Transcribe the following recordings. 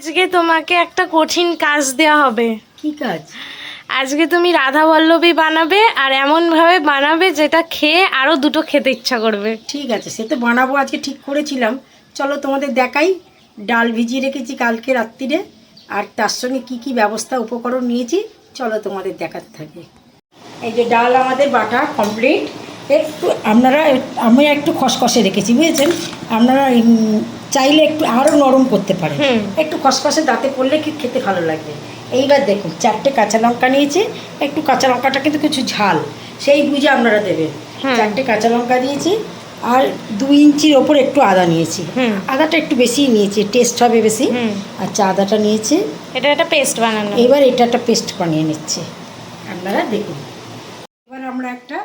আজকে তোমাকে একটা কঠিন কাজ দেওয়া হবে। কি কাজ? আজকে তুমি রাধা বল্লভী বানাবে, আর এমন ভাবে বানাবে যেটা খেয়ে আরো দুটো খেতে ইচ্ছা করবে। ঠিক আছে, সে তো বানাবো, আজকে ঠিক করেছিলাম। চলো তোমাদের দেখাই। ডাল ভিজিয়ে রেখেছি কালকে রাত্রিরে, আর তার সঙ্গে কি কি ব্যবস্থা উপকরণ নিয়েছি চলো তোমাদের দেখাতে থাকি। এই যে ডাল আমাদের বাটা কমপ্লিট। একটু আমি একটু খসখসে রেখেছি, বুঝেছেন? আপনারা চাইলে একটু আরও নরম করতে পারেন। একটু খসখসে দাঁতে পড়লে কি খেতে ভালো লাগবে। এইবার দেখুন, 4টে কাঁচা লঙ্কা নিয়েছি। একটু কাঁচা লঙ্কাটা কিন্তু কিছু ঝাল, সেই বুঝে আপনারা দেবেন। 4টে কাঁচা লঙ্কা দিয়েছি, আর 2 ইঞ্চির ওপর একটু আদা নিয়েছি। আদাটা একটু বেশি নিয়েছি, টেস্ট হবে বেশি। আচ্ছা, আদাটা নিয়েছি। এটা একটা পেস্ট বানানো। এবার এটা একটা পেস্ট বানিয়ে নিচ্ছে, আপনারা দেখুন। এবার আমরা একটা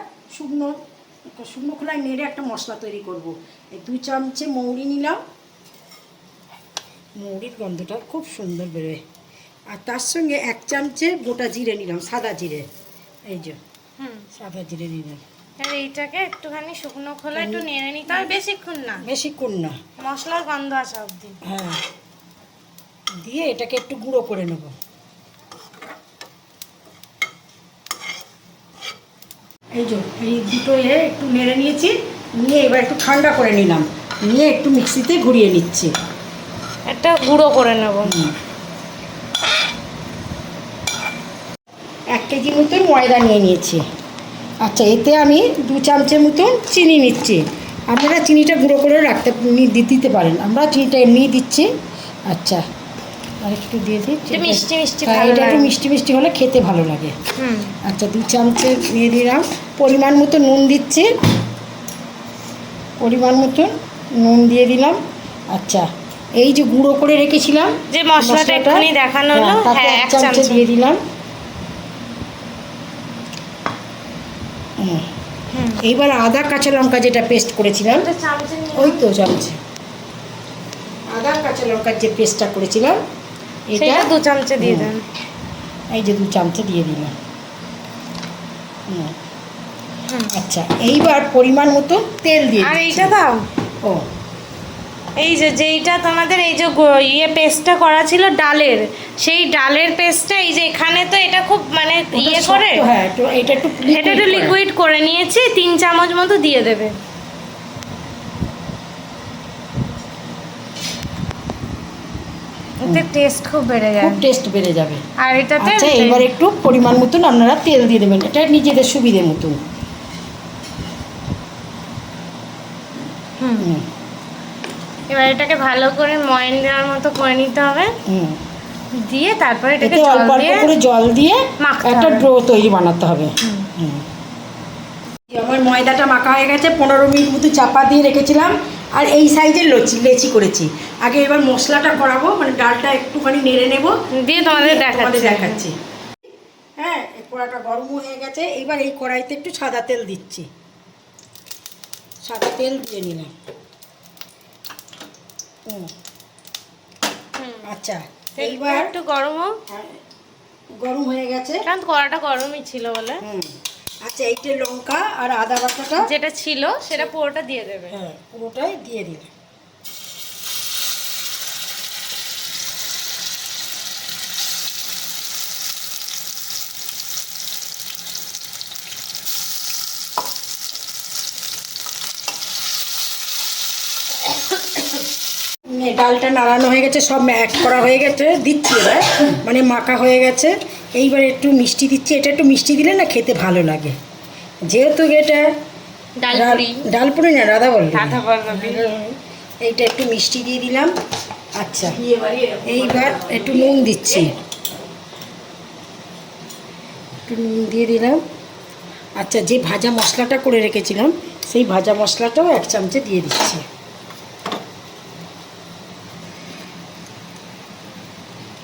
শুকনো খোলায় নেড়ে একটা মশলা তৈরি করব। এই 2 চামচে মৌরি নিলাম, মৌরির গন্ধটা খুব সুন্দর বেরোয়। আর তার সঙ্গে 1 চামচে গোটা জিরে নিলাম, সাদা জিরে। এই যে সাদা জিরে নিলাম। আর এইটাকে একটুখানি শুকনো খোলা একটু নেড়ে নিতে হবে, বেশিক্ষণ না, মশলার গন্ধ আসা অবধি। হ্যাঁ, দিয়ে এটাকে একটু গুঁড়ো করে নেব। এই যে এই দুটো একটু নেড়ে নিয়েছি, নিয়ে এবার একটু ঠান্ডা করে নিলাম, নিয়ে একটু মিক্সিতে ঘুরিয়ে নিচ্ছি। একটা গুঁড়ো করে নেব। 1 কেজি মতন ময়দা নিয়ে নিয়েছি। আচ্ছা, এতে আমি 2 চামচের মতন চিনি নিচ্ছি। আপনারা চিনিটা গুঁড়ো করে দিতে পারেন, আমরা চিনিটা এমনি দিচ্ছি। আচ্ছা, আর একটু দিয়ে দিই। মিষ্টি মিষ্টি, এটা একটু মিষ্টি মিষ্টি হলে খেতে ভালো লাগে। আচ্ছা, 2 চামচে দিয়ে দিলাম। পরিমাণ মতো নুন দিচ্ছি, পরিমাণ মতন নুন দিয়ে দিলাম। আচ্ছা, এই যে গুঁড়ো করে রেখেছিলাম যে মশলাটা এখানে দেখানো হলো, তাতে 1 চামচে দিয়ে দিলাম। এইবার আদা কাঁচা লঙ্কা যেটা পেস্ট করেছিলাম, ওই তো চামচে আদা কাঁচা লঙ্কার যে পেস্টটা করেছিলাম, এটা 2 চামচে দিয়ে দেন। এই যে 2 চামচে দিয়ে দিলাম। আচ্ছা, এইবার পরিমাণ মতো তেল দিয়ে আর এইটা দাও। ও, এই যে যেইটা তোমাদের এই যে পেস্টটা করা ছিল ডালের, সেই ডালের পেস্টটা এই যে এখানে তো এটা খুব মানে ইয়ে করে, হ্যাঁ, এটা একটু লিকুইড করে নিয়েছি। 3 চামচ মতো দিয়ে দেবে। এতে টেস্ট খুব বেড়ে যায়, খুব টেস্ট বেড়ে যাবে। আর এটাতে আচ্ছা, এবার একটু পরিমাণ মতন আপনারা তেল দিয়ে দেবেন, এটা নিজেদের সুবিধে মতো। এবার এটাকে ভালো করে ময়ান দেওয়ার মতো করে নিতে হবে। দিয়ে তারপরে এটাকে অল্প অল্প করে জল দিয়ে একটা ডো তৈরি বানাতে হবে। আমার ময়দাটা মাখা হয়ে গেছে, 15 মিনিট মতো চাপা দিয়ে রেখেছিলাম, আর এই সাইজের লেচি করেছি। আগে এবার মশলাটা করাবো, মানে ডালটা একটুখানি নেড়ে নেব, দিয়ে তোমাদের দেখাচ্ছি। হ্যাঁ, এই কড়াটা গরম হয়ে গেছে। এবার এই কড়াইতে একটু সাদা তেল দিচ্ছি, সাদা তেল দিয়ে নিলাম। আচ্ছা, এইবার একটু গরম হয়ে গেছে, কারণ কড়াটা গরমই ছিল বলে। আচ্ছা, এইটা লঙ্কা আর আদা বাটাটা যেটা ছিল সেটা পুরোটা দিয়ে দেবে। হ্যাঁ, পুরোটাই দিয়ে দিলে। ডালটা নাড়ানো হয়ে গেছে, সব অ্যাড করা হয়ে গেছে, দিচ্ছি এবার, মানে মাখা হয়ে গেছে। এইবার একটু মিষ্টি দিচ্ছি, এটা একটু মিষ্টি দিলে না খেতে ভালো লাগে, যেহেতু এটা ডালপুরি না রাধা বল্লভী, এইটা একটু মিষ্টি দিয়ে দিলাম। আচ্ছা, এইবার একটু নুন দিচ্ছি, একটু নুন দিয়ে দিলাম। আচ্ছা, যে ভাজা মশলাটা করে রেখেছিলাম, সেই ভাজা মশলাটাও 1 চামচে দিয়ে দিচ্ছি।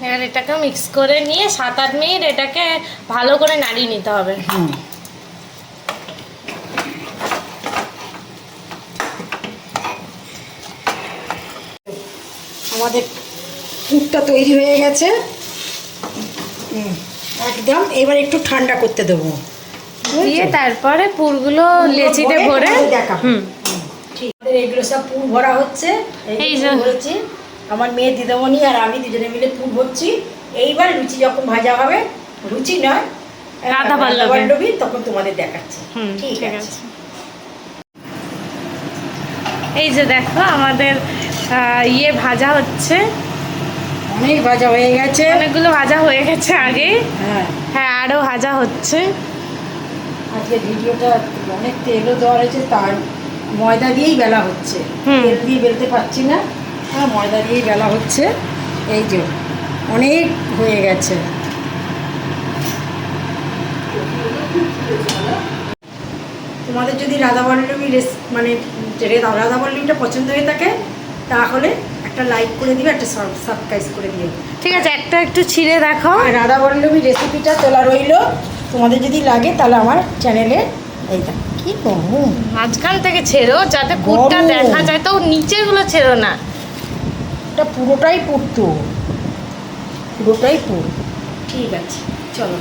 এবার এটাকে মিক্স করে নিয়ে 7-8 মিনিট এটাকে ভালো করে নাড়িয়ে নিতে হবে। আমাদের পুরটা তৈরি হয়ে গেছে একদম। এবার একটু ঠান্ডা করতে দেবো, দিয়ে তারপরে পুরগুলো লেচিতে ভরে দেখাবো। ঠিক, এগুলো সব পুর ভরা হচ্ছে। এই যে হয়েছে, আমার মেয়ে দিদিমণি আর আমি দুজনে মিলে পুর ভরছি। এইবার লুচি যখন ভাজা হবে, লুচি নয় রাধা বল্লভী। বল্লভী, তখন তোমাদের দেখাচ্ছি। ঠিক ঠিক আছে। আছে। এই যে দেখো আমাদের ইয়ে ভাজা হচ্ছে, অনেক ভাজা হয়ে গেছে। অনেকগুলো ভাজা হয়ে গেছে আগে। হ্যাঁ, হ্যাঁ, আরও ভাজা হচ্ছে। আজকে ভিডিওটা অনেক তেলও দেওয়া হয়েছে, তার ময়দা দিয়েই বেলা হচ্ছে। হুম। তেল দিয়ে বেলতে পারছি না, হ্যাঁ ময়দা দিয়েই বেলা হচ্ছে। এই যে অনেক হয়ে গেছে। তোমাদের যদি রাধাবল্লভী মানে রাধাবল্লভীটা পছন্দ হয়ে থাকে, তাহলে একটা লাইক করে দিও, একটা সাবস্ক্রাইব করে দিও। ঠিক আছে, একটা একটু ছিঁড়ে দেখো। আর রাধাবল্লভী রেসিপিটা তোলা রইলো, তোমাদের যদি লাগে তাহলে আমার চ্যানেলে এই দেখ কি গরম, মাঝখান থেকে ছেড়ো যাতে পুরটা গরম। দেখা যায়, তো নিচেগুলো ছেড়ো না। এটা পুরোটাই পুরতো, পুরোটাই পুর। ঠিক আছে, চলো।